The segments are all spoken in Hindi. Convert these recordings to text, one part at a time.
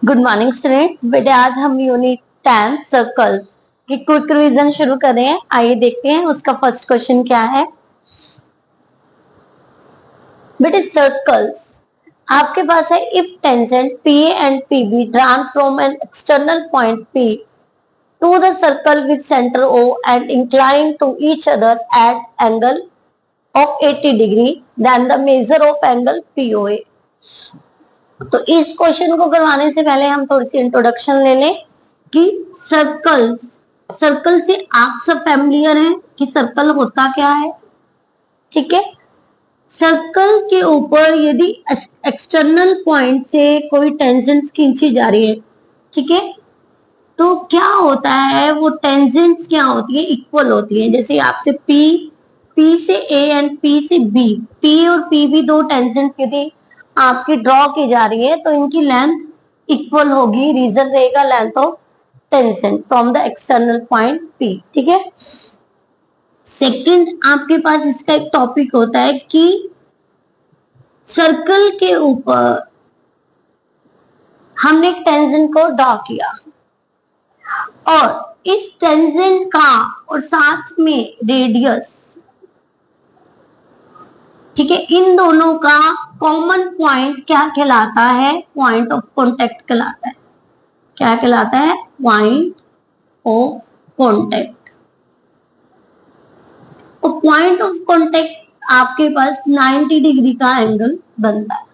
Good morning students. बेटे आज हम यूनिट 10 सर्कल्स की क्विक रिवीजन शुरू कर रहे हैं। आइए देखते हैं उसका फर्स्ट क्वेश्चन क्या है। बेटे सर्कल्स आपके पास है, if tangent PA and PB drawn from an external point P to the circle with center O and inclined to each other at angle of 80 degree, then the measure of angle POA। तो इस क्वेश्चन को करवाने से पहले हम थोड़ी सी इंट्रोडक्शन ले लें कि सर्कल से आप सब फैमिलियर हैं कि सर्कल होता क्या है। ठीक है, सर्कल के ऊपर यदि एक्सटर्नल पॉइंट से कोई टेंजेंट्स खींची जा रही है, ठीक है, तो क्या होता है, वो टेंजेंट्स क्या होती है, इक्वल होती है। जैसे आपसे P से A एंड P से B, P और P भी दो टेंजेंट्स यदि आपकी ड्रॉ की जा रही है तो इनकी लेंथ इक्वल होगी। रीजन रहेगा length of tangent from the external point P। ठीक है, सेकंड आपके पास इसका एक टॉपिक होता है कि सर्कल के ऊपर हमने एक टेंजेंट को ड्रॉ किया और इस टेंजेंट का और साथ में रेडियस, ठीक है, इन दोनों का कॉमन पॉइंट क्या कहलाता है, पॉइंट ऑफ कांटेक्ट कहलाता है। क्या कहलाता है, पॉइंट ऑफ कांटेक्ट। तो पॉइंट ऑफ कांटेक्ट आपके पास 90 डिग्री का एंगल बनता है।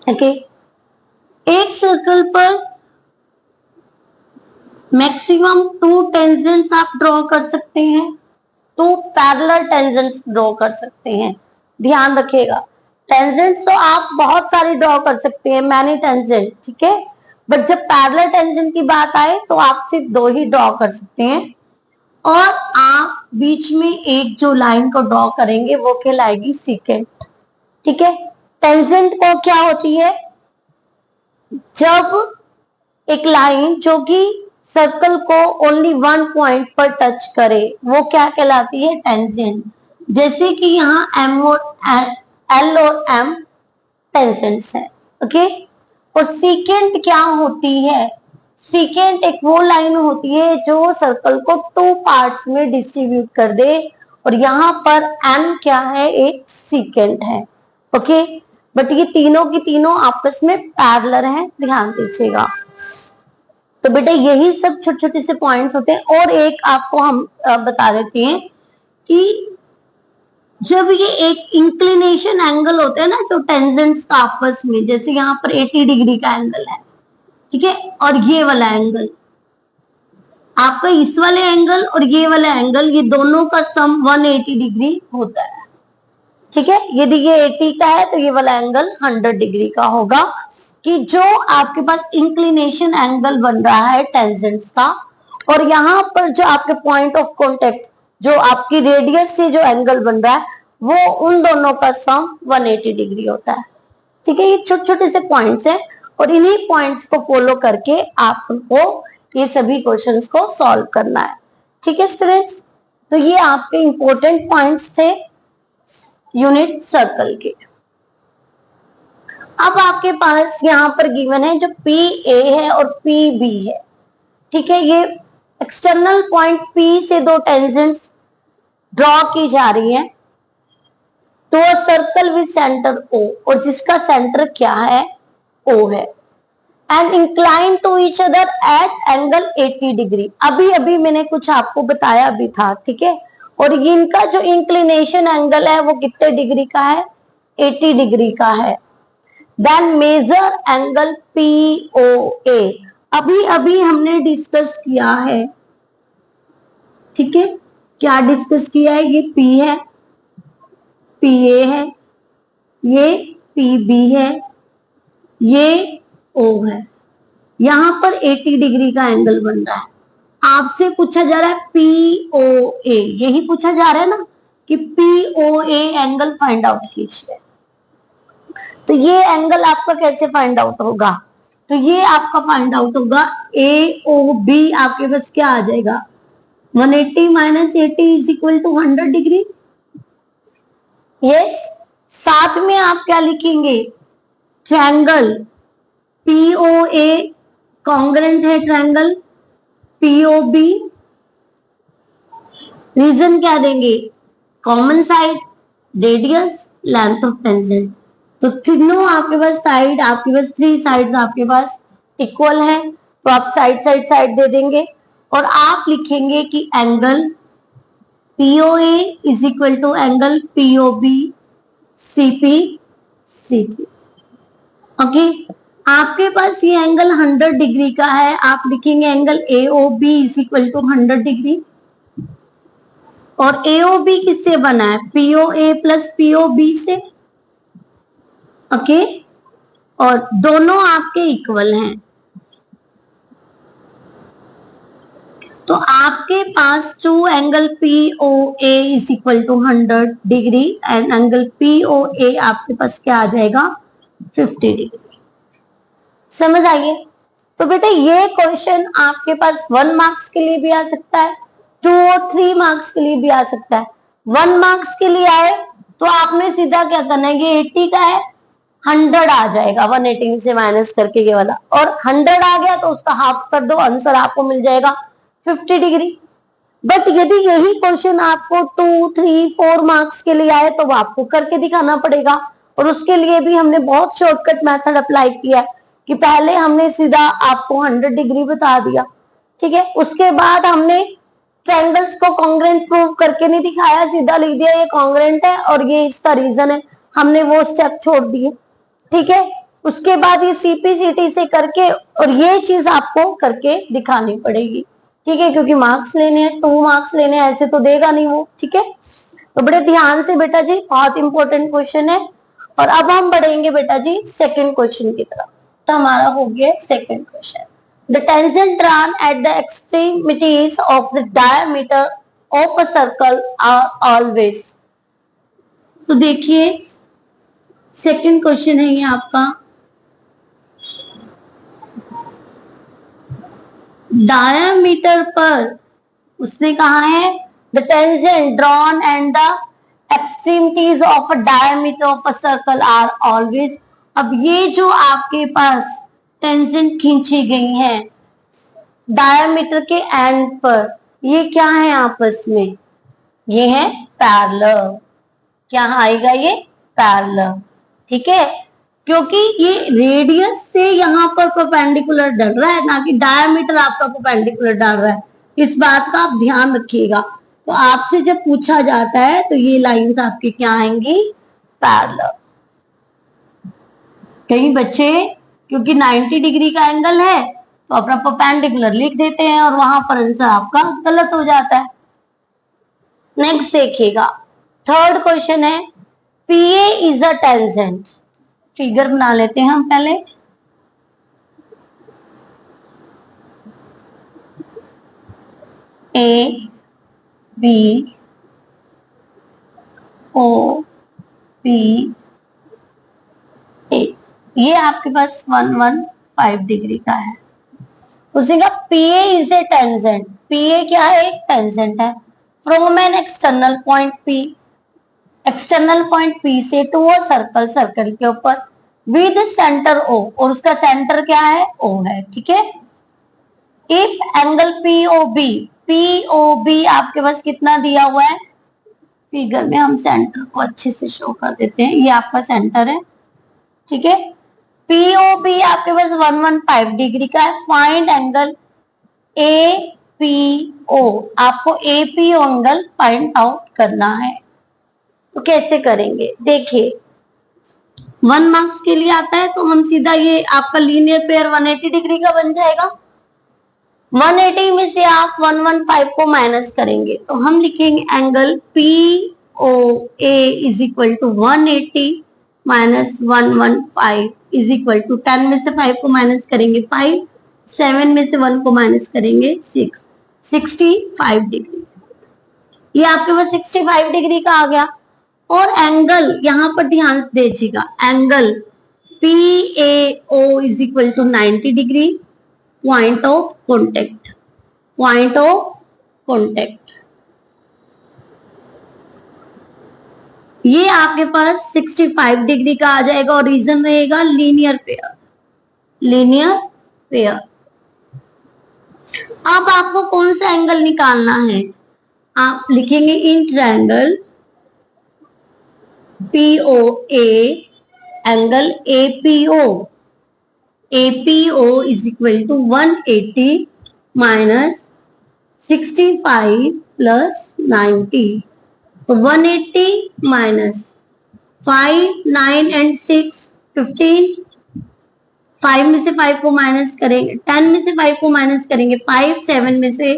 ओके, एक सर्कल पर मैक्सिमम 2 टेंजेंट्स आप ड्रॉ कर सकते हैं, तो पैरेलल टेंजेंट्स ड्रॉ कर सकते हैं। ध्यान रखिएगा, टेंजेंट्स तो आप बहुत सारी ड्रॉ कर सकते हैं, मैनी टेंजेंट, ठीक है, बट जब पैरेलल टेंजेंट की बात आए तो आप सिर्फ 2 ही ड्रॉ कर सकते हैं। और आप बीच में एक जो लाइन को ड्रॉ करेंगे वो कहलाएगी सीकेंट। ठीक है, टेंजेंट को क्या होती है, जब एक लाइन जो कि सर्कल को ओनली 1 पॉइंट पर टच करे वो क्या कहलाती है, टेंजेंट। जैसे कि यहाँ M और L और M टेंजेंट्स है। ओके, और सीकेंट क्या होती है, सीकेंट एक वो लाइन होती है जो सर्कल को 2 पार्ट्स में डिस्ट्रीब्यूट कर दे, और यहाँ पर M क्या है, एक सीकेंट है। ओके, बट ये तीनों की तीनों आपस में पैरेलल हैं, ध्यान दीजिएगा। तो बेटा यही सब छोटे छोटे से पॉइंट्स होते हैं। और एक आपको हम बता देते हैं कि जब ये एक इंक्लिनेशन एंगल होता है ना, जो टेंजेंट्स का आपस में, जैसे यहाँ पर 80 डिग्री का एंगल है, ठीक है, और ये वाला एंगल आपका, इस वाले एंगल और ये वाला एंगल, ये दोनों का सम 180 डिग्री होता है। ठीक है, यदि ये 80 का है तो ये वाला एंगल 100 डिग्री का होगा। कि जो आपके पास इंक्लिनेशन एंगल बन रहा है टेंजेंट्स का, और यहाँ पर जो आपके पॉइंट ऑफ कांटेक्ट, जो आपकी रेडियस से जो एंगल बन रहा है, वो उन दोनों का सम 180 डिग्री होता है। ठीक है, ये छोटे छोटे से पॉइंट्स हैं और इन्हीं पॉइंट्स को फॉलो करके आपको ये सभी क्वेश्चंस को सॉल्व करना है। ठीक है स्टूडेंट्स, तो ये आपके इंपॉर्टेंट पॉइंट्स थे यूनिट सर्कल के। अब आपके पास यहाँ पर गिवन है जो PA है और PB है। ठीक है, ये एक्सटर्नल पॉइंट P से 2 टेंजेंट्स ड्रॉ की जा रही है to a circle with centre O, और जिसका सेंटर क्या है, O है, and incline to each other at angle 80 degree. अभी अभी मैंने कुछ आपको बताया भी था, ठीक है, और इनका जो इंक्लिनेशन एंगल है वो कितने डिग्री का है, 80 डिग्री का है। देन मेजर एंगल POA, अभी अभी हमने डिस्कस किया है। ठीक है, क्या डिस्कस किया है, ये P है, PA है, ये PB है, ये O है, यहां पर 80 डिग्री का एंगल बन रहा है। आपसे पूछा जा रहा है POA, यही पूछा जा रहा है ना कि POA एंगल फाइंड आउट कीजिए। तो ये एंगल आपका कैसे फाइंड आउट होगा, तो ये आपका फाइंड आउट होगा AOB, आपके पास क्या आ जाएगा, 180 minus 80 is equal to 100 degree. Yes, साथ में आप क्या लिखेंगे, ट्रायंगल POA कॉन्ग्रेंट है ट्रायंगल POB। रीजन क्या देंगे? Common side, radius, length of tangent. तो तीनों आपके पास साइड, आपके पास 3 साइड्स आपके पास इक्वल है, तो आप साइड साइड साइड दे देंगे और आप लिखेंगे कि angle POA is equal to angle POB CP CT। Okay, आपके पास ये एंगल 100 डिग्री का है, आप लिखेंगे angle AOB is equal to 100 degree. और AOB किससे बना है? POA प्लस POB से। ओके, और दोनों आपके इक्वल हैं, तो आपके पास two angle POA is equal to 100 degree and angle POA आपके पास क्या आ जाएगा? 50 डिग्री। समझ आइए? तो बेटा ये क्वेश्चन आपके पास 1 मार्क्स के लिए भी आ सकता है, 2 और 3 मार्क्स के लिए भी आ सकता है। 1 मार्क्स के लिए आए तो आपने सीधा क्या करना है, ये 80 का है, 100 आ जाएगा 180 में से माइनस करके ये वाला, और 100 आ गया तो उसका हाफ कर दो, आंसर आपको मिल जाएगा 50 डिग्री। बट यदि यही क्वेश्चन आपको 2, 3, 4 मार्क्स के लिए आए तो आपको करके दिखाना पड़ेगा, और उसके लिए भी हमने बहुत शॉर्टकट मेथड अप्लाई किया है कि पहले हमने सीधा आपको 100 डिग्री बता दिया, ठीक है, उसके बाद हमने ट्रायंगल्स को कॉन्ग्रेंट प्रूव करके नहीं दिखाया, सीधा लिख दिया ये कॉन्ग्रेंट है और ये इसका रीजन है, हमने वो स्टेप छोड़ दिए, ठीक है। उसके बाद ये CPCT से करके और ये चीज आपको करके दिखानी पड़ेगी, ठीक है, क्योंकि मार्क्स लेने हैं, 2 मार्क्स लेने हैं, ऐसे तो देगा नहीं वो, ठीक है। तो बड़े ध्यान से बेटा जी, बहुत इंपॉर्टेंट क्वेश्चन है। और अब हम बढ़ेंगे बेटा जी सेकंड क्वेश्चन की तरफ। तो हमारा हो गया second question, the tangent drawn at the extremities of the diameter of a circle are always। तो देखिए सेकंड क्वेश्चन है ये आपका, डायामीटर पर उसने कहा है the tangent drawn and the extremities of a diameter of a circle are always. अब ये जो आपके पास टेंजेंट खींची गई है डायमीटर के एंड पर, ये क्या है आपस में? ये है पैरेलल। क्या आएगा ये? पैरेलल, ठीक है, क्योंकि ये रेडियस से यहाँ पर परपेंडिकुलर डल रहा है, ना कि डायमीटर आपका परपेंडिकुलर डल रहा है, इस बात का आप ध्यान रखिएगा। तो आपसे जब पूछा जाता है तो ये लाइंस आपके क्या आएंगी? पैरेलल। कई बच्चे क्योंकि 90 डिग्री का एंगल है तो अपना परपेंडिकुलर लिख देते हैं और वहां पर आंसर आपका गलत हो जाता है। नेक्स्ट देखिएगा, थर्ड क्वेश्चन है PA is a tangent. Figure बना लेते हैं हम पहले। A B O P A, ये आपके पास 115 डिग्री का है। उसी का PA is a tangent. PA क्या है? एक टेंजेंट है। From an external point P, external point P से टू अ सर्कल, सर्कल के ऊपर विद सेंटर O, और उसका सेंटर क्या है? O है, ठीक है। इफ एंगल POB आपके पास कितना दिया हुआ है? फिगर में हम सेंटर को अच्छे से शो कर देते हैं, ये आपका सेंटर है, ठीक है। POB आपके पास 115 डिग्री का है। फाइंड एंगल APO, आपको APO एंगल फाइंड आउट करना है। तो कैसे करेंगे? देखिए 1 मार्क्स के लिए आता है तो हम सीधा ये आपका लीनियर पेयर 180 डिग्री का बन जाएगा। 180 में से आप 115 को माइनस करेंगे तो हम लिखेंगे angle POA is equal to 180 minus 115 is equal to 10 में से 5 को माइनस करेंगे 5, 7 में से 1 को माइनस करेंगे 6, 65 डिग्री। ये आपके पास 65 डिग्री का आ गया। और एंगल यहां पर ध्यान से दीजिएगा, angle PAO is equal to 90 degree, point of contact, point of contact. ये आपके पास 65 डिग्री का आ जाएगा और रीजन रहेगा लीनियर पेयर। Linear pair. अब आपको कौन सा एंगल निकालना है? आप लिखेंगे in triangle POA angle APO। APO is equal to 180 minus 65 plus 90। तो 180 minus 5, 9 and 6 15। 5 में से 5 को माइनस करेंगे, 10 में से 5 को माइनस करेंगे 5, 7 में से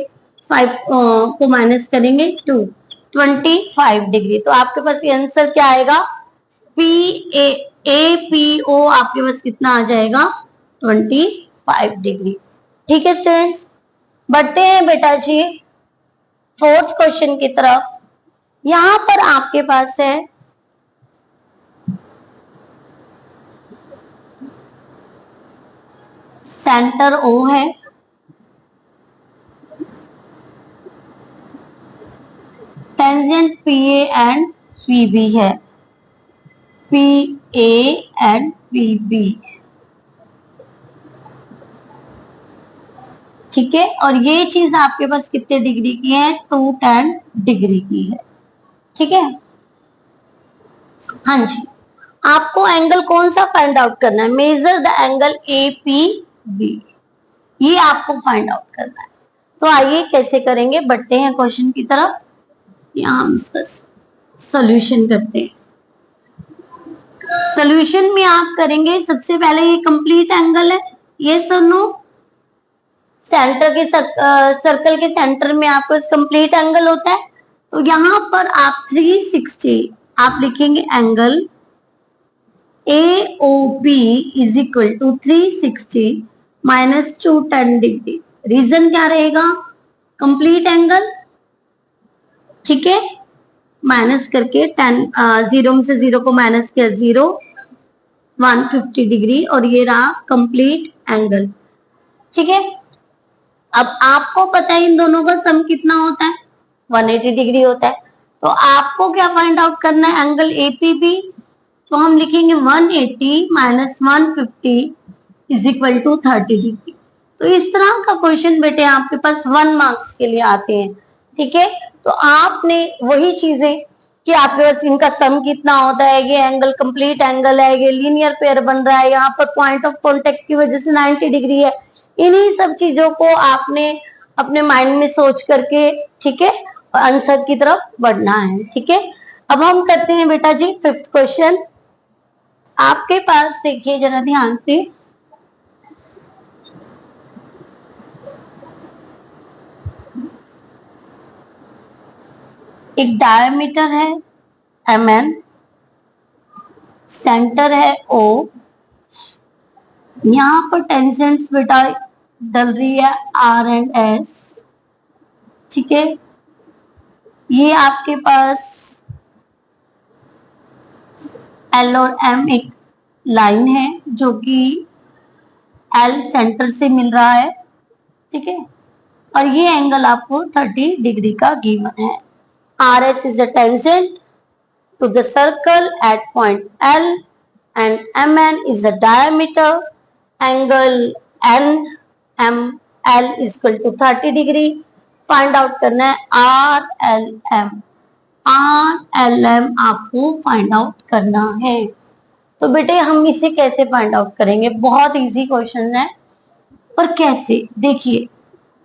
5 को माइनस करेंगे 2, 25 डिग्री। तो आपके पास ये आंसर क्या आएगा? APO आपके पास कितना आ जाएगा? 25 डिग्री। ठीक है स्टूडेंट्स, बढ़ते हैं बेटा जी फोर्थ क्वेश्चन की तरफ। यहां पर आपके पास है सेंटर O है, टेंजेंट PA एंड PB है, PA एंड PB। ठीक है, और ये चीज आपके पास कितने डिग्री की है? 210 डिग्री की है। ठीक है, हाँ जी। आपको एंगल कौन सा फाइंड आउट करना है? मेजर द एंगल APB, ये आपको फाइंड आउट करना है। तो आइए कैसे करेंगे, बढ़ते हैं क्वेश्चन की तरफ। यहाँ हम इसका सॉल्यूशन करते हैं। सॉल्यूशन में आप करेंगे सबसे पहले ये कंप्लीट एंगल है, ये सुनो सेंटर के सर्कल के सेंटर में आपको कंप्लीट एंगल होता है। तो यहां पर आप 360 आप लिखेंगे angle AOP is equal to 360 minus 210 degree. Reason क्या रहेगा? Complete angle. ठीक है, माइनस करके 10 0 में से 0 को माइनस किया 0, 150 डिग्री, और ये रहा कंप्लीट एंगल। ठीक है, अब आपको पता है इन दोनों का सम कितना होता है? 180 डिग्री होता है। तो आपको क्या फाइंड आउट करना है? Angle APB। तो हम लिखेंगे 180 minus 150 is equal to 30 degree. तो इस तरह का क्वेश्चन बेटे आपके पास 1 मार्क्स के लिए आते हैं। ठीक है, तो आपने वही चीजें कि आपके पास इनका सम कितना होता है, ये एंगल कंप्लीट एंगल है, ये लीनियर पेयर बन रहा है, यहाँ पर पॉइंट ऑफ कॉन्टेक्ट की वजह से 90 डिग्री है, इन्हीं सब चीजों को आपने अपने माइंड में सोच करके, ठीक है, आंसर की तरफ बढ़ना है। ठीक है, अब हम करते हैं बेटा जी फिफ्थ क्वेश्चन। आपके पास देखिए जरा ध्यान से, एक डायमीटर है MN, सेंटर है O, यहां पर टेंजेंट्स बेटा डल रही है R एंड S। ठीक है, ये आपके पास L और M एक लाइन है जो कि L सेंटर से मिल रहा है। ठीक है, और ये एंगल आपको 30 डिग्री का गिवन है। RS is a tangent to the circle at point L and MN is the diameter. Angle NML is equal to 30 degree. Find out करना है RLM। RLM आपको फाइंड आउट करना है। तो बेटे हम इसे कैसे फाइंड आउट करेंगे? बहुत इजी क्वेश्चन है, पर कैसे देखिए।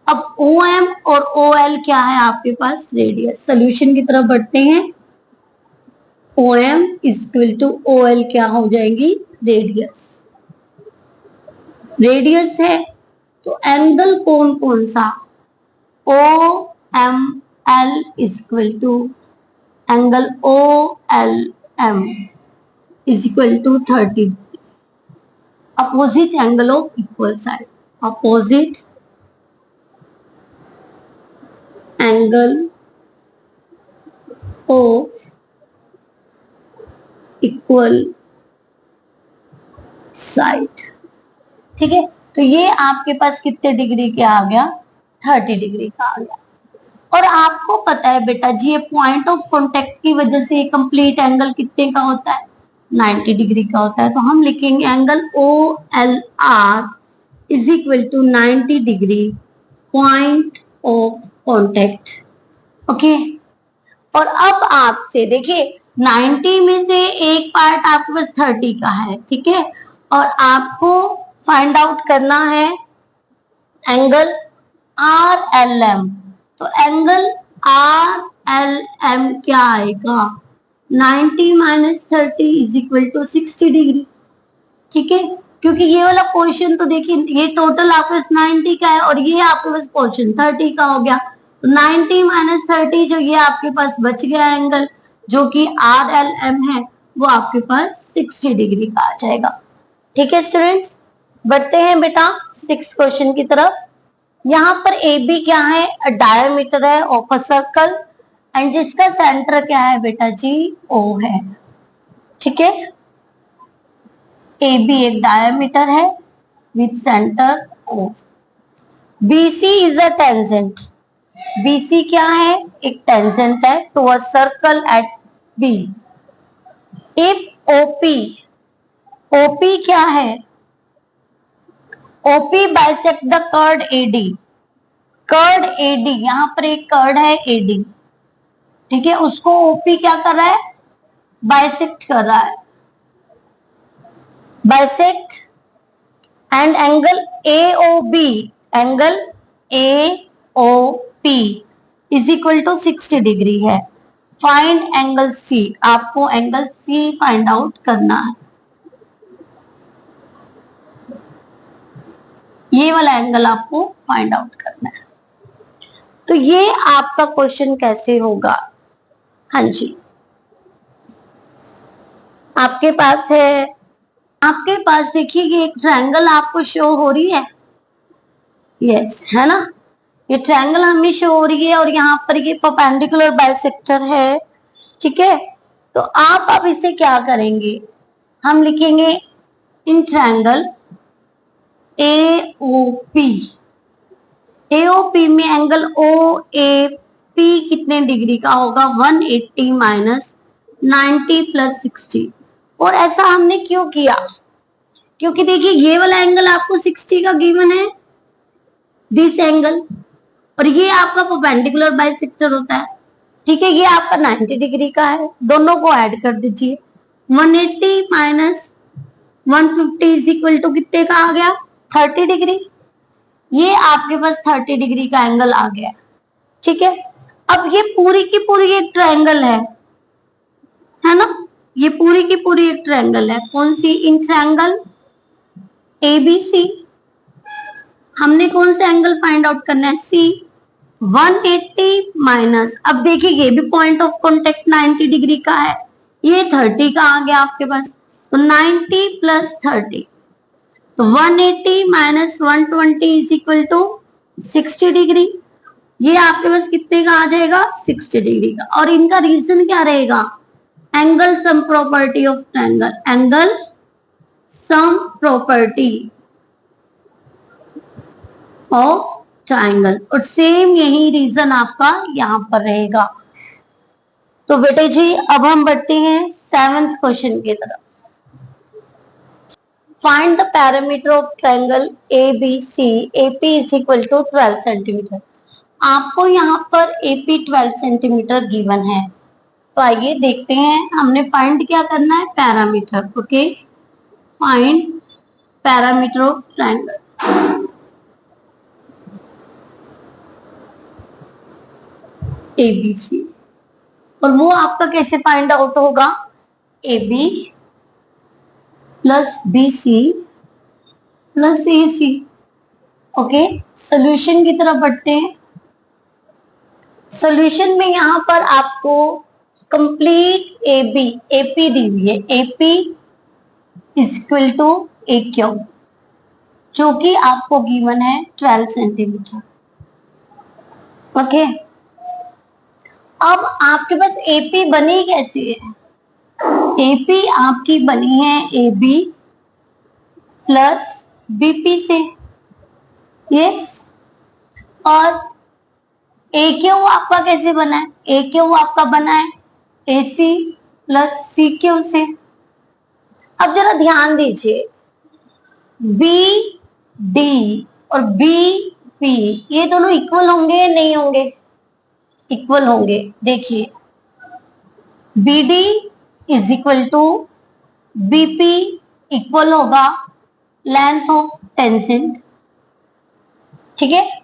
अब OM और OL क्या है आपके पास? रेडियस। सोल्यूशन की तरफ बढ़ते हैं। OM is equal to OL क्या हो जाएंगी? रेडियस। रेडियस है तो एंगल कौन कौन सा? OML is equal to angle OLM is equal to 30। Opposite angle of equal side. Opposite angle of equal side. ठीक है, तो ये आपके पास कितने डिग्री का आ गया? 30 डिग्री का आ गया। और आपको पता है बेटा जी ये पॉइंट ऑफ कांटेक्ट की वजह से कंप्लीट एंगल कितने का होता है? 90 डिग्री का होता है। तो हम लिखेंगे angle OLR is equal to 90 degree point of contact. Okay, और अब आपसे देखिए 90 में से एक पार्ट आपके पास 30 का है, ठीक है, और आपको फाइंड आउट करना है एंगल RLM। तो एंगल RLM क्या आएगा, 90 minus 30 is equal to 60 degree, ठीक है, क्योंकि ये वाला पोर्शन तो देखिए ये टोटल आपके पास 90 का है और ये आपके पास पोर्शन 30 का हो गया। तो 90 माइनस 30 जो ये आपके पास बच गया एंगल जो कि RLM है वो आपके पास 60 डिग्री का आ जाएगा। ठीक है स्टूडेंट्स, बढ़ते हैं बेटा 6 क्वेश्चन की तरफ। यहाँ पर AB क्या है, डायमीटर है ऑफ अ सर्कल एंड जिसका सेंटर क्या है बेटा जी, O है। ठीक है, AB एक डायमीटर है with centre O। BC is a tangent, BC क्या है, एक टेंजेंट है to a circle at B। If OP क्या है, OP bisect the chord AD, chord AD, यहाँ पर एक कर्ड है AD, ठीक है, उसको OP क्या कर रहा है, बाइसेक्ट कर रहा है, bisect and angle AOP is equal to 60 degree है। फाइंड एंगल C, आपको एंगल C फाइंड आउट करना है। ये वाला एंगल आपको फाइंड आउट करना है। तो ये आपका क्वेश्चन कैसे होगा, हाँ जी, आपके पास है, आपके पास देखिए ये एक ट्रायंगल आपको शो हो रही है, यस है ना, ये ट्रायंगल हमें शो हो रही है और यहाँ पर ये परपेंडिकुलर बाइसेक्टर है। ठीक है, तो आप अब इसे क्या करेंगे, हम लिखेंगे इन ट्रायंगल AOP में एंगल OAP कितने डिग्री का होगा, 180 माइनस 90 प्लस 60। और ऐसा हमने क्यों किया, क्योंकि देखिए ये वाला एंगल आपको 60 का गिवन है, दिस एंगल, और ये आपका परपेंडिकुलर बाइसेक्टर होता है। ठीक है, ये आपका 90 डिग्री का है, दोनों को ऐड कर दीजिए, 180 माइनस 150 इज इक्वल टू कितने का आ गया, 30 डिग्री। ये आपके पास 30 डिग्री का एंगल आ गया। ठीक है, अब ये पूरी की पूरी एक ट्रायंगल है ना, ये पूरी की पूरी एक ट्रायंगल है, कौन सी, इन ट्रायंगल ABC। हमने कौन सा एंगल फाइंड आउट करना है, C। 180 माइनस, अब देखिए ये भी पॉइंट ऑफ कॉन्टेक्ट 90 डिग्री का है, ये 30 का आ गया आपके पास, तो 90 प्लस 30, तो 180 minus 120 is equal to 60 degree. ये आपके पास कितने का आ जाएगा, 60 डिग्री का। और इनका रीजन क्या रहेगा, angle sum property of triangle, angle sum property of triangle, और सेम यही रीजन आपका यहां पर रहेगा। तो बेटे जी अब हम बढ़ते हैं 7th क्वेश्चन की तरफ। Find the parameter of triangle ABC, AP is equal to 12 centimetre. आपको यहाँ पर AP 12 सेंटीमीटर गिवन है, तो आइए देखते हैं हमने फाइंड क्या करना है, parameter. Okay, find parameter of triangle ABC, और वो आपका कैसे फाइंड आउट होगा, AB plus BC plus AC। Okay, solution की तरफ बढ़ते हैं। सॉल्यूशन में यहां पर आपको कंप्लीट AP दी हुई है, AP is equal to AQ, जो कि आपको गिवन है 12 सेंटीमीटर। ओके, अब आपके पास AP बनी कैसी है, AP आपकी बनी है AB प्लस BP से, यस, और AQ आपका कैसे बना है, AQ आपका बना है AC प्लस CQ से। अब जरा ध्यान दीजिए, बी डी और बी पी ये दोनों इक्वल होंगे या नहीं होंगे? इक्वल होंगे। देखिए, B D is equal to BP equal होगा लेंथ ऑफ टेंजेंट, ठीक है।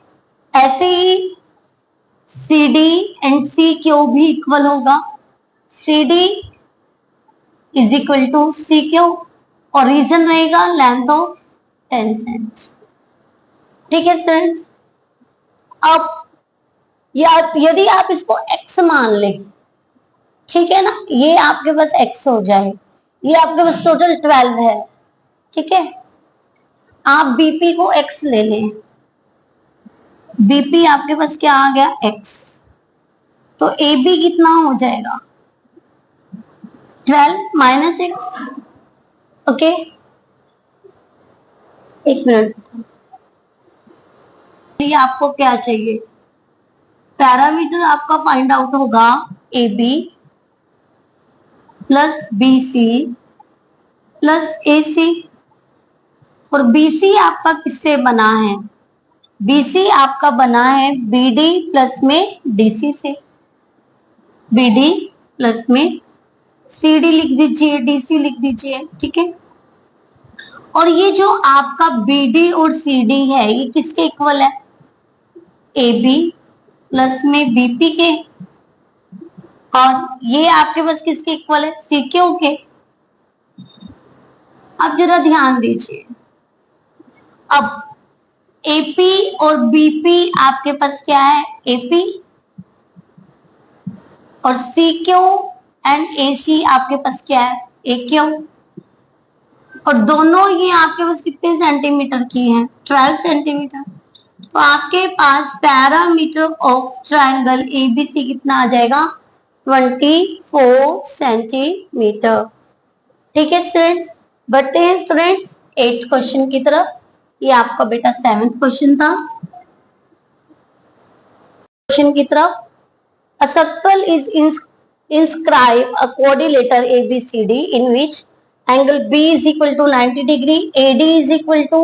ऐसे ही C D and C Q भी इक्वल होगा, C D is equal to C Q और रीजन रहेगा लेंथ ऑफ टेंजेंट, ठीक है स्टूडेंट्स। अब यदि आप इसको x मान लें, ठीक है ना, ये आपके पास x हो जाए, ये आपके पास टोटल 12 है, ठीक है। आप बीपी को x ले लें, बीपी आपके पास क्या आ गया x, तो ए बी कितना हो जाएगा 12 माइनस x, ओके। एक मिनट, ये आपको क्या चाहिए, पैरामीटर आपका फाइंड आउट होगा A B plus B C plus A C, और बीसी आपका किससे बना है, बीसी आपका बना है बीडी प्लस में डीसी से, बीडी प्लस में सीडी लिख दीजिए, डीसी लिख दीजिए, ठीक है। और ये जो आपका बीडी और सीडी है ये किसके इक्वल है, ए बी प्लस में बीपी के, और ये आपके पास किसके इक्वल है, सी क्यू के। अब जरा ध्यान दीजिए, अब एपी और बीपी आपके पास क्या है, एपी, और सी क्यू एंड एसी आपके पास क्या है, ए क्यू, और दोनों ये आपके पास कितने सेंटीमीटर की हैं, 12 सेंटीमीटर। तो आपके पास पैरामीटर ऑफ ट्रायंगल एबीसी कितना आ जाएगा, 24 सेंटीमीटर, ठीक है स्टूडेंट्स। बढ़ते हैं स्टूडेंट्स 8th क्वेश्चन की तरफ। ये आपका बेटा 7th क्वेश्चन था। क्वेश्चन की तरफ, a circle is inscribed a quadrilateral ABCD in which angle B is equal to 90 degree, AD is equal to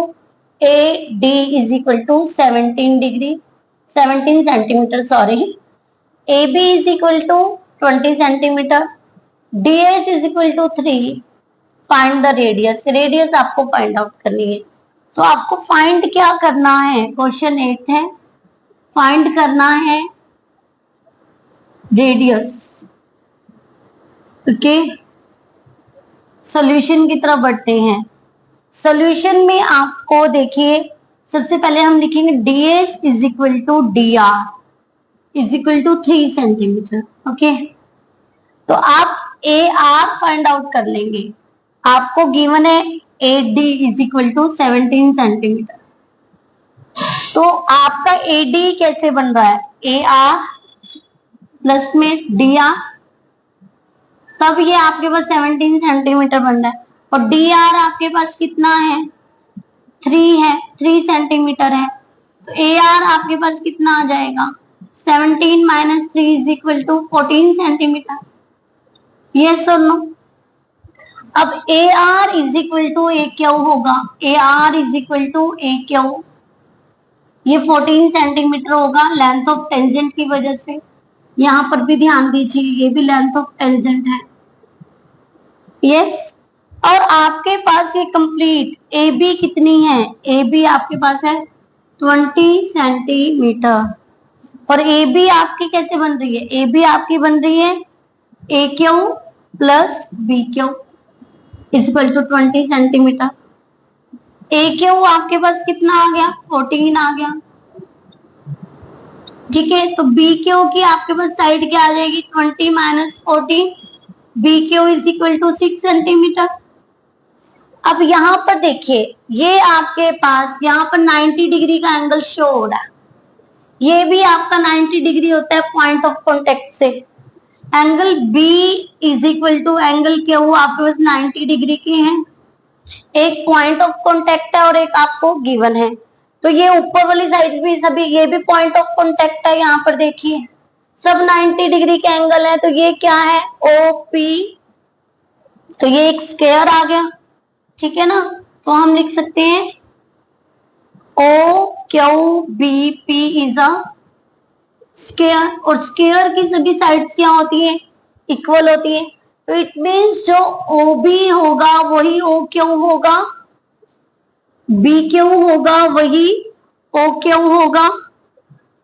AD is equal to 17 centimeter, sorry, AB is equal to 20 centimeter, DS is equal to 3. Find the radius. Radius आपको फाइंड आउट करनी है। तो आपको फाइंड क्या करना है, क्वेश्चन 8 है, फाइंड करना है रेडियस, ओके। सॉल्यूशन की तरफ बढ़ते हैं। सॉल्यूशन में आपको देखिए, सबसे पहले हम लिखेंगे ds is equal to dr is equal to 3 centimetre, okay. तो आप AR फाइंड आउट कर लेंगे, आपको गिवन है AD is equal to 17 centimetre. तो आपका AD कैसे बन रहा है, AR प्लस में dr, तब ये आपके पास 17 सेंटीमीटर बन रहा है, और dr आपके पास कितना है, 3 है, 3 सेंटीमीटर है। तो AR आपके पास कितना आ जाएगा, 17 minus 3 is equal to 14 centimetre, yes और नो। अब AR is equal to A Q होगा, AR is equal to A Q, ये 14 सेंटीमीटर होगा लेंथ ऑफ टेंजेंट की वजह से। यहां पर भी ध्यान दीजिए, ये भी लेंथ ऑफ टेंजेंट है, यस। और आपके पास ये कंप्लीट AB कितनी है, AB आपके पास है 20 सेंटीमीटर, और AB आपकी कैसे बन रही है, AB आपकी बन रही है AQ plus BQ equal to 20 centimetre. AQ आपके पास कितना आ गया, 14 आ गया, ठीक है। तो BQ की आपके पास साइड क्या आ जाएगी, 20 minus 14, BQ is equal to 6 centimetre. अब यहाँ पर देखिए, ये आपके पास यहाँ पर 90 डिग्री का एंगल शो हो रहा है, ये भी आपका 90 डिग्री होता है पॉइंट ऑफ कॉन्टेक्ट से। Angle B is equal to angle Q आपके पास 90 डिग्री के हैं, एक पॉइंट ऑफ कॉन्टेक्ट है और एक आपको गिवन है। तो ये ऊपर वाली साइड भी सभी, ये भी पॉइंट ऑफ कॉन्टेक्ट है, यहाँ पर देखिए सब 90 डिग्री के एंगल है। तो ये क्या है, OP, तो ये एक स्क्वायर आ गया, ठीक है ना। तो हम लिख सकते हैं O Q B P is a square, और स्क्वायर की सभी साइड्स क्या होती है, इक्वल होती है। तो इट मीन्स जो ओ बी होगा वही ओ क्यू होगा, बी क्यू होगा वही ओ क्यू होगा,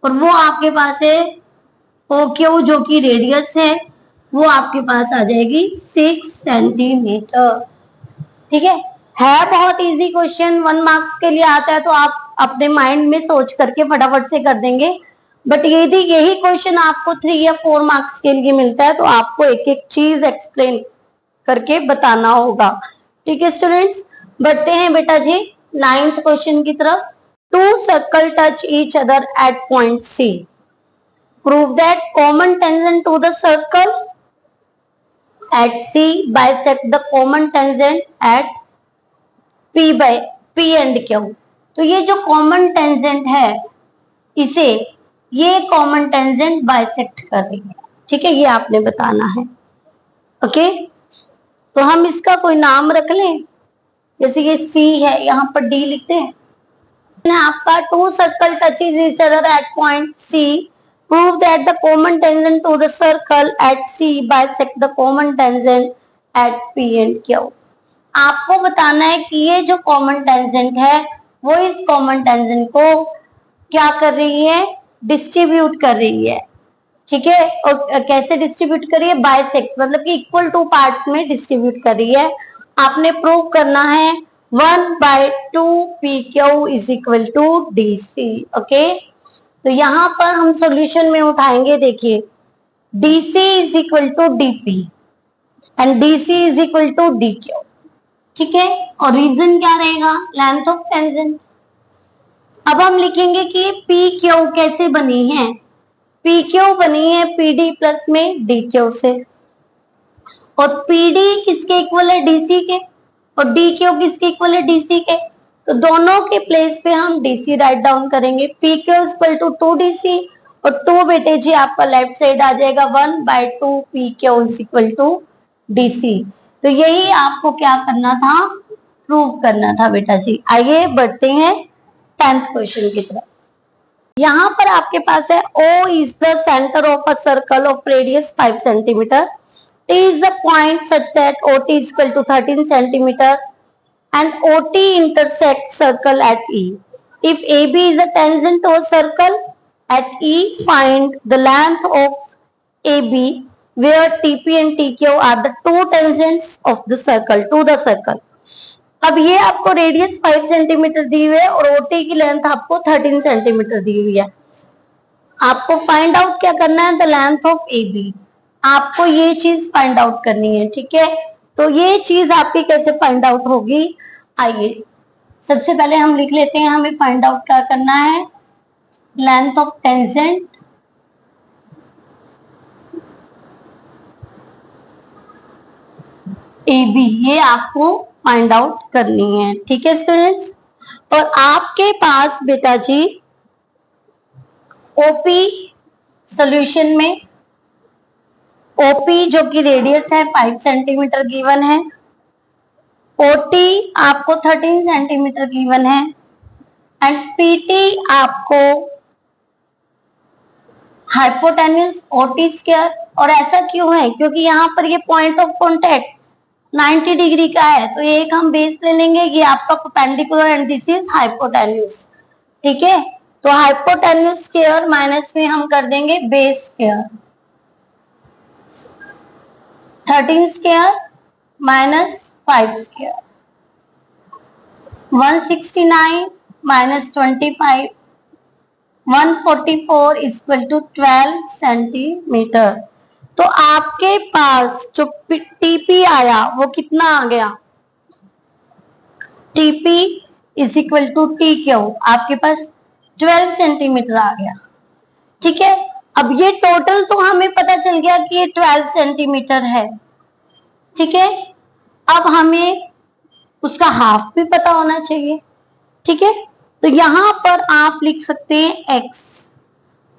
और वो आपके पास है ओ क्यू जो कि रेडियस वो आपके पास आ जाएगी 6 सेंटीमीटर। ठीक है बहुत इजी क्वेश्चन, 1 मार्क्स के लिए आता है तो आप अपने माइंड में सोच करके फटाफट से कर देंगे। बट यही क्वेश्चन आपको 3 या 4 मार्क्स के लिए मिलता है, तो आपको एक एक चीज एक्सप्लेन करके बताना होगा। ठीक है स्टूडेंट्स, बढ़ते हैं बेटा जी 9th क्वेश्चन की तरफ। 2 circle touch each other at point C, prove that common tangent to the circle at C bisect the common tangent at P by P and Q। तो ये जो कॉमन टेंजेंट है इसे ये कॉमन टेंजेंट बाइसेक्ट कर रही है। ठीक है, ये आपने बताना है। ओके, तो हम इसका कोई नाम रख लें, जैसे ये C है, यहाँ पर D लिखते हैं। आपका 2 circle touches each other at point C, prove that the common tangent to the circle at C bisect the common tangent at P and Q। आपको बताना है कि ये जो कॉमन टेंजेंट है वो इस कॉमन टेंजेंट को क्या कर रही है, डिस्ट्रीब्यूट कर रही है। ठीक है, और कैसे डिस्ट्रीब्यूट कर रही है, बाइसेक्ट, मतलब कि इक्वल टू पार्ट्स में डिस्ट्रीब्यूट कर रही है। आपने प्रूव करना है 1/2 PQ is equal to DC। Okay, तो यहां पर हम सॉल्यूशन में उठाएंगे, देखिए DC is equal to DP and DC is equal to DQ। ठीक है, और रीजन क्या रहेगा, लेंथ ऑफ टेंजेंट। अब हम लिखेंगे कि PQ कैसे बनी है, PQ बनी है PD प्लस में DQ से, और PD किसके इक्वल है, DC के, और DQ किसके इक्वल है, DC के। तो दोनों के प्लेस पे हम DC राइट डाउन करेंगे। PQ इक्वल टू 2DC, और 2 बेटे जी आपका लेफ्ट साइड आ जाएगा 1/2 PQ is equal to DC। तो यही आपको क्या करना था, प्रूव करना था बेटा जी। आइए बढ़ते हैं 10th क्वेश्चन की तरफ। यहाँ पर आपके पास है O is the centre of a circle of radius 5 centimetre, T is the point such that OT is equal to 13 centimeter and OT intersects circle at E. If AB is a tangent to a circle at E, find the length of AB where TP and TQ are the two tangents of the circle to the circle। अब ये आपको रेडियस 5 सेंटीमीटर दी हुई है और OT की लेंथ आपको 13 सेंटीमीटर दी हुई है। आपको फाइंड आउट क्या करना है, द लेंथ ऑफ AB। आपको ये चीज फाइंड आउट करनी है। ठीक है, तो ये चीज आपकी कैसे फाइंड आउट होगी, आइए सबसे पहले हम लिख लेते हैं, हमें फाइंड आउट क्या करना है, लेंथ ऑफ टेंजेंट AB, ये आपको फाइंड आउट करनी है। ठीक है स्टूडेंट्स, और आपके पास बेटा जी OP सॉल्यूशन में OP जो कि रेडियस है 5 सेंटीमीटर गिवन है, OT आपको 13 सेंटीमीटर गिवन है, एंड PT आपको हाइपोटेन्यूज OT स्क्वायर। और ऐसा क्यों है, क्योंकि यहाँ पर ये पॉइंट ऑफ कॉन्टेक्ट 90 डिग्री का है, तो एक हम बेस ले लेंगे, ये आपका perpendicular and this is hypotenuse. ठीक है, तो हाइपोटेन्यूज स्क्वायर माइनस में हम कर देंगे base square, 13 square minus 5 square, 169 minus 25, 144 equal to 12 centimetre. तो आपके पास जो टीपी आया वो कितना आ गया, TP is equal to T Q, आपके पास 12 सेंटीमीटर आ गया। ठीक है, अब ये टोटल तो हमें पता चल गया कि ये 12 सेंटीमीटर है। ठीक है, अब हमें उसका हाफ भी पता होना चाहिए। ठीक है, तो यहां पर आप लिख सकते हैं x,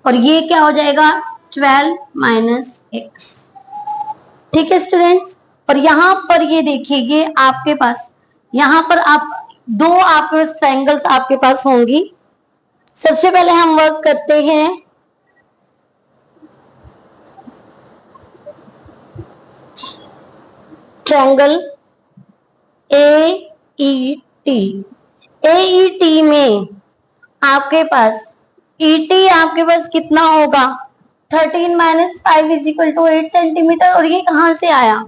और ये क्या हो जाएगा 12 माइनस x। ठीक है स्टूडेंट्स, और यहां पर ये देखिए ये आपके पास यहाँ पर आप दो आपके पास ट्रायंगल्स आपके पास होंगी। सबसे पहले हम वर्क करते हैं ट्रायंगल AET। AET में आपके पास ET आपके पास कितना होगा 13 - 5 = 8 सेंटीमीटर। और ये कहां से आया,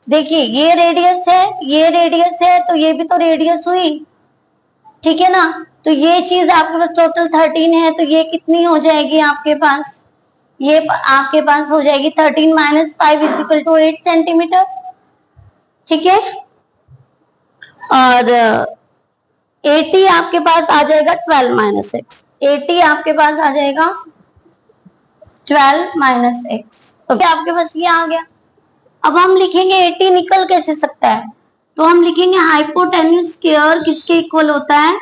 देखिए ये रेडियस है, ये रेडियस है, तो ये भी तो रेडियस हुई, ठीक है ना। तो ये चीज आपके पास टोटल 13 है, तो ये कितनी हो जाएगी आपके पास, ये आपके पास हो जाएगी 13 - 5 = 8 सेंटीमीटर, ठीक है। और AT आपके पास आ जाएगा 12 - x। AT आपके पास आ जाएगा 12 - x। तो आपके पास ये आ गया। अब हम लिखेंगे AT निकल कैसे सकता है, तो हम लिखेंगे हाइपोटेन्यूज स्क्वायर किसके इक्वल होता है,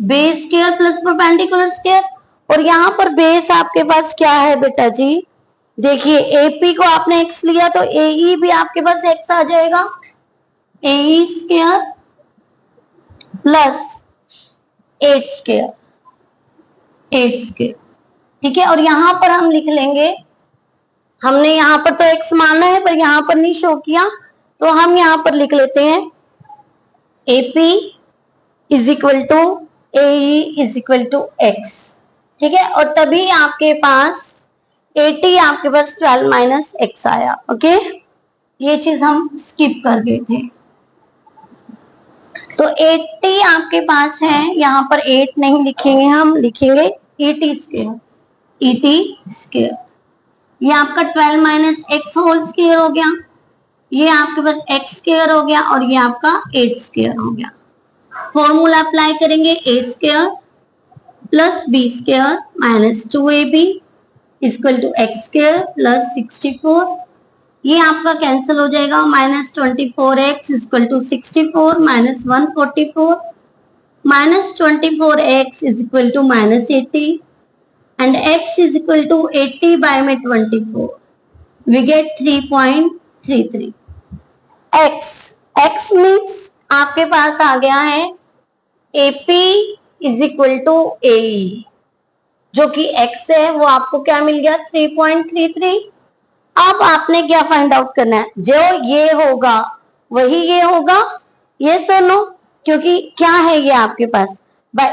base square plus perpendicular square. और यहाँ पर बेस आपके पास क्या है बेटा जी, देखिए AP को आपने x लिया तो AE भी आपके पास x आ जाएगा, AE square plus 8 square, 8 square, ठीक है। और यहां पर हम लिख लेंगे, हमने यहाँ पर तो x माना है पर यहाँ पर नहीं शो किया, तो हम यहाँ पर लिख लेते हैं AP = AE = x, ठीक है। और तभी आपके पास AT आपके पास 12 - x आया। ओके, ये चीज हम स्किप कर गए थे। तो 80 आपके पास है, यहाँ पर 8 नहीं लिखेंगे, हम लिखेंगे ET स्क्वायर, ET स्क्वायर। ये आपका 12 - x होल स्क्वायर हो गया, ये आपके पास x स्क्वायर हो गया, और ये आपका 8 स्क्वायर हो गया। फॉर्मूला अप्लाई करेंगे, a square plus b square minus 2ab = x square plus 64। ये आपका कैंसिल हो जाएगा, -24x = 64 - 144 -24x = -80 and x = 80 by 24. We get 3.33. x means आपके पास आ गया है AP = AE, जो कि x है, वो आपको क्या मिल गया 3.33। अब आपने क्या फाइंड आउट करना है, जो ये होगा वही ये होगा, ये सर नो, क्योंकि क्या है ये आपके पास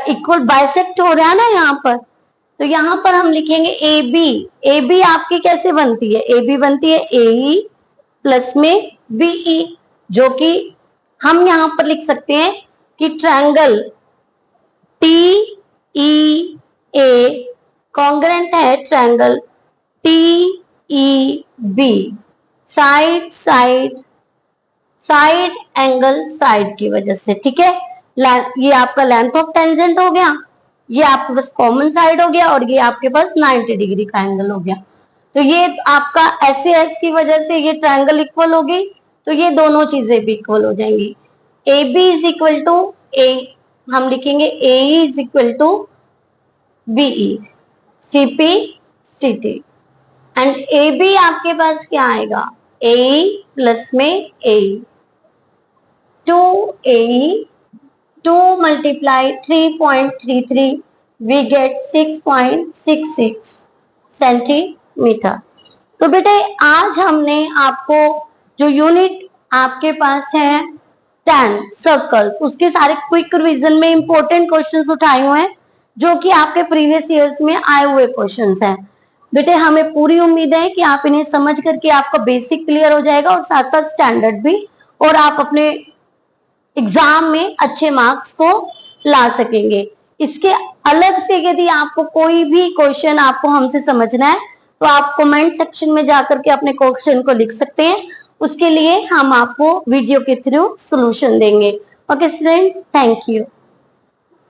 इक्वल बाइसेक्ट हो रहा है ना यहाँ पर। तो यहाँ पर हम लिखेंगे AB आपकी कैसे बनती है, AB बनती है AE प्लस में BE, जो कि हम यहाँ पर लिख सकते हैं कि ट्रायंगल TEA कॉन्ग्रेंट है triangle TEB, side angle side की वजह से, ठीक है। ये आपका लेंथ ऑफ टेंजेंट हो गया, ये आपके पास कॉमन साइड हो गया, और ये आपके पास 90 डिग्री का एंगल हो गया। तो ये आपका SAS की वजह से ये ट्रायंगल इक्वल हो गई, तो ये दोनों चीजें भी इक्वल हो जाएंगी। AB = A, हम लिखेंगे AE = BE, CP CT and AB आपके पास क्या आएगा, AE प्लस में AE, 2AE 2 × 3.33, we get 6.66 centimetre. तो बेटे आज हमने आपको जो यूनिट आपके पास है 10 सर्कल्स, उसके सारे क्विक रिवीजन में इंपॉर्टेंट क्वेश्चंस उठाए हुए हैं, जो कि आपके प्रीवियस ईयर्स में आए हुए क्वेश्चंस हैं। बेटे हमें पूरी उम्मीद है कि आप इन्हें समझ करके आपका बेसिक क्लियर हो जाएगा और साथ साथ स्टैंडर्ड भी, और आप अपने एग्जाम में अच्छे मार्क्स को ला सकेंगे। इसके अलग से यदि आपको कोई भी क्वेश्चन आपको हमसे समझना है तो आप कमेंट सेक्शन में जाकर के अपने क्वेश्चन को लिख सकते हैं, उसके लिए हम आपको वीडियो के थ्रू सॉल्यूशन देंगे। Okay students, thank you.